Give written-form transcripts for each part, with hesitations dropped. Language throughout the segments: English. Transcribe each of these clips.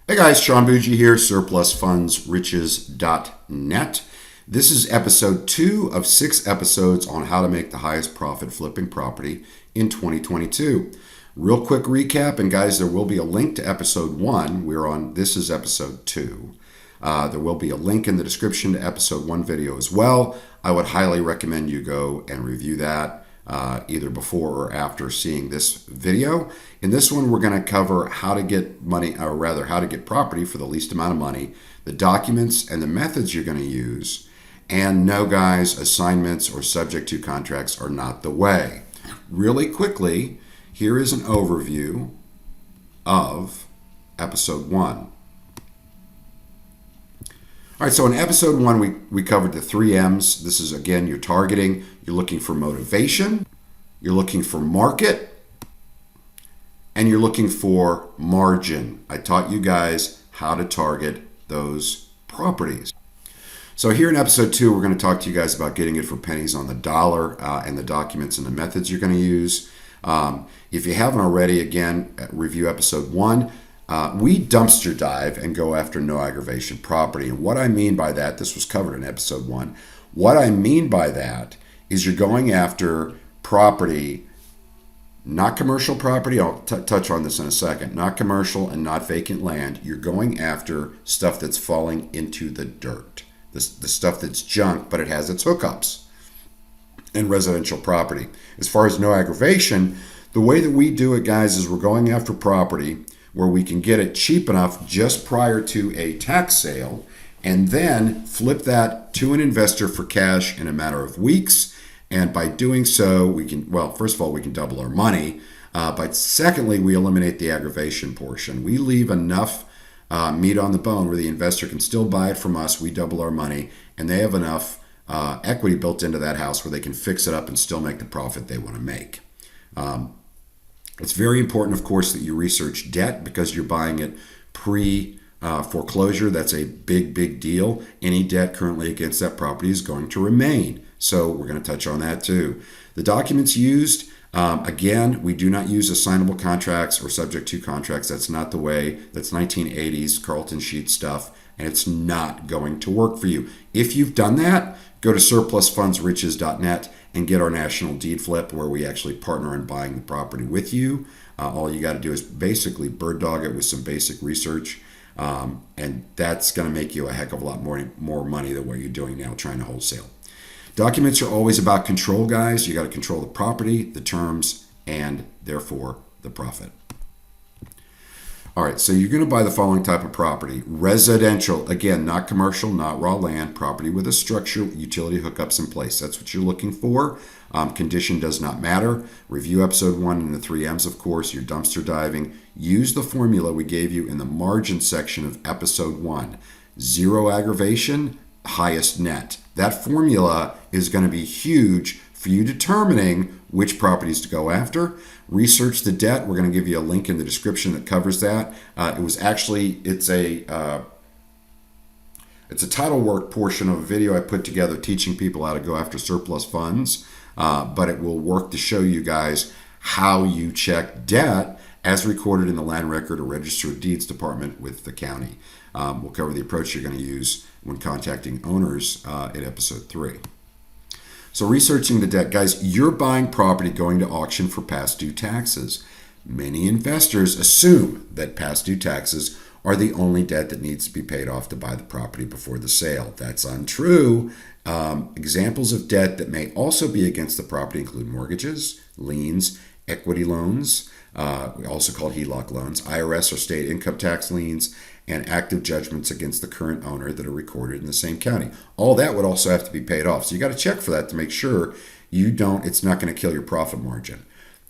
Hey guys, Sean Bougie here, surplusfundsriches.net. This is episode 2 of 6 episodes on how to make the highest profit flipping property in 2022. Real quick recap, and guys, there will be a link to episode 1. This is episode 2. There will be a link in the description to episode 1 video as well. I would highly recommend you go and review that either before or after seeing this video. In this one, we're going to cover how to get money, or rather how to get property for the least amount of money, the documents and the methods you're going to use. And no, guys, assignments or subject to contracts are not the way. Really quickly, here is an overview of episode 1. All right, so in episode 1, we covered the 3 M's. This is, again, your targeting. You're looking for motivation, you're looking for market, and you're looking for margin. I taught you guys how to target those properties. So here in episode 2, we're going to talk to you guys about getting it for pennies on the dollar and the documents and the methods you're going to use. If you haven't already, again, review episode 1. We dumpster dive and go after no aggravation property. And what I mean by that, this was covered in episode 1. What I mean by that is you're going after property, not commercial property. I'll touch on this in a second. Not commercial and not vacant land. You're going after stuff that's falling into the dirt. The stuff that's junk, but it has its hookups in residential property. As far as no aggravation, the way that we do it, guys, is we're going after property where we can get it cheap enough just prior to a tax sale and then flip that to an investor for cash in a matter of weeks. And by doing so, we can, well, first of all, we can double our money. But secondly, we eliminate the aggravation portion. We leave enough meat on the bone where the investor can still buy it from us. We double our money, and they have enough equity built into that house where they can fix it up and still make the profit they want to make. It's very important, of course, that you research debt because you're buying it pre-foreclosure. That's a big, big deal. Any debt currently against that property is going to remain. So we're going to touch on that too. The documents used, again, we do not use assignable contracts or subject to contracts. That's not the way. That's 1980s Carlton Sheet stuff, and it's not going to work for you. If you've done that, go to surplusfundsriches.net and get our national deed flip where we actually partner in buying the property with you. All you got to do is basically bird dog it with some basic research, and that's going to make you a heck of a lot more money than what you're doing now trying to wholesale. Documents are always about control, guys. You got to control the property, the terms, and therefore the profit. All right, so you're going to buy the following type of property. Residential, again, not commercial, not raw land, property with a structure, utility hookups in place. That's what you're looking for. Condition does not matter. Review episode 1 and the 3 M's, of course. You're dumpster diving. Use the formula we gave you in the margin section of episode 1. 0 aggravation, highest net. That formula is going to be huge for you determining which properties to go after. Research the debt. We're going to give you a link in the description that covers that. It's a title work portion of a video I put together teaching people how to go after surplus funds, but it will work to show you guys how you check debt as recorded in the land record or register of deeds department with the county. We'll cover the approach you're going to use when contacting owners in episode 3. So researching the debt, guys, you're buying property going to auction for past due taxes. Many investors assume that past due taxes are the only debt that needs to be paid off to buy the property before the sale. That's untrue. Examples of debt that may also be against the property include mortgages, liens, equity loans, also called HELOC loans, IRS or state income tax liens, and active judgments against the current owner that are recorded in the same county. All that would also have to be paid off. So you got to check for that to make sure it's not going to kill your profit margin.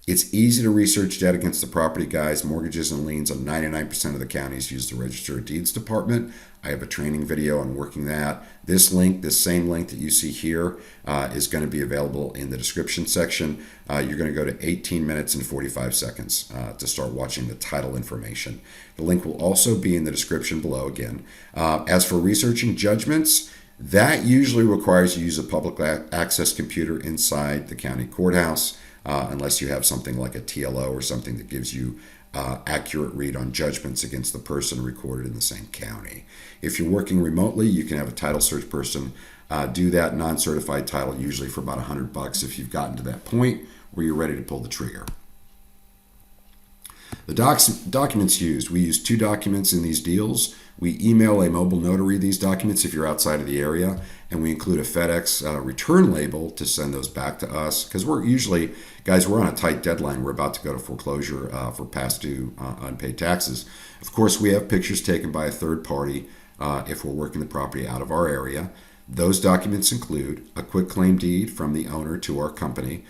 It's easy to research debt against the property, guys. Mortgages and liens on 99% of the counties use the Register of Deeds Department. I have a training video on working that. This same link that you see here, is going to be available in the description section. You're going to go to 18 minutes and 45 seconds to start watching the title information. The link will also be in the description below again. As for researching judgments, that usually requires you use a public access computer inside the county courthouse. Unless you have something like a TLO or something that gives you accurate read on judgments against the person recorded in the same county. If you're working remotely, you can have a title search person do that non-certified title, usually for about $100 if you've gotten to that point where you're ready to pull the trigger. The documents used. We use 2 documents in these deals. We email a mobile notary these documents if you're outside of the area, and we include a FedEx return label to send those back to us, because we're usually, guys, we're on a tight deadline. We're about to go to foreclosure for past due unpaid taxes. Of course, we have pictures taken by a third party if we're working the property out of our area. Those documents include a quitclaim deed from the owner to our company.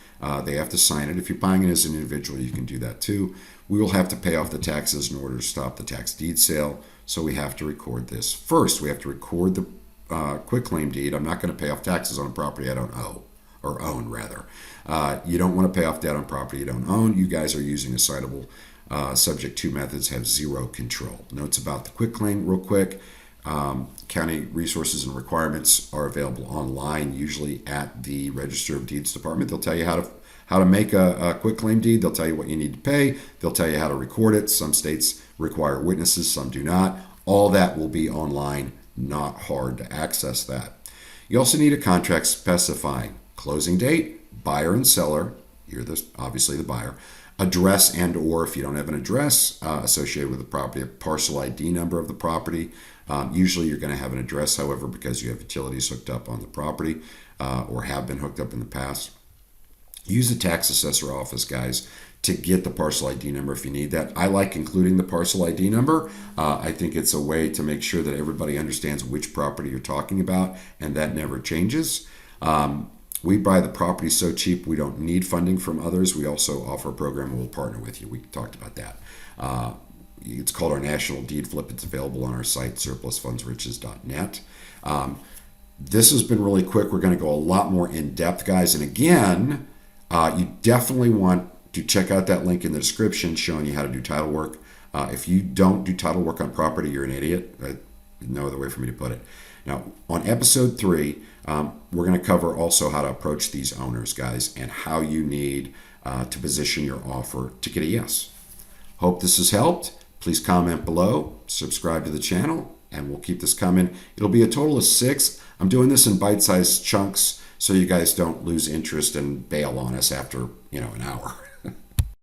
They have to sign it. If you're buying it as an individual, you can do that too. We will have to pay off the taxes in order to stop the tax deed sale, so we have to record this. First, we have to record the quitclaim deed. I'm not going to pay off taxes on a property I don't owe, or own rather. You don't want to pay off debt on property you don't own. You guys are using assignable subject to methods, have zero control. Notes about the quitclaim real quick. County resources and requirements are available online, usually at the Register of Deeds Department. They'll tell you how to make a quitclaim deed. They'll tell you what you need to pay. They'll tell you how to record it. Some states require witnesses, some do not. All that will be online, not hard to access that. You also need a contract specifying closing date, buyer and seller, you're obviously the buyer, address and or if you don't have an address associated with the property, a parcel ID number of the property. Usually you're going to have an address, however, because you have utilities hooked up on the property or have been hooked up in the past. Use the tax assessor office, guys, to get the parcel ID number if you need that. I like including the parcel ID number. I think it's a way to make sure that everybody understands which property you're talking about, and that never changes. We buy the property so cheap we don't need funding from others. We also offer a program where we'll partner with you. We talked about that. It's called our National Deed Flip. It's available on our site, surplusfundsriches.net. This has been really quick. We're going to go a lot more in depth, guys. And again, you definitely want to check out that link in the description showing you how to do title work. If you don't do title work on property, you're an idiot. No other way for me to put it. Now, on episode 3, we're going to cover also how to approach these owners, guys, and how you need to position your offer to get a yes. Hope this has helped. Please comment below, subscribe to the channel, and we'll keep this coming. It'll be a total of 6. I'm doing this in bite-sized chunks so you guys don't lose interest and bail on us after, an hour.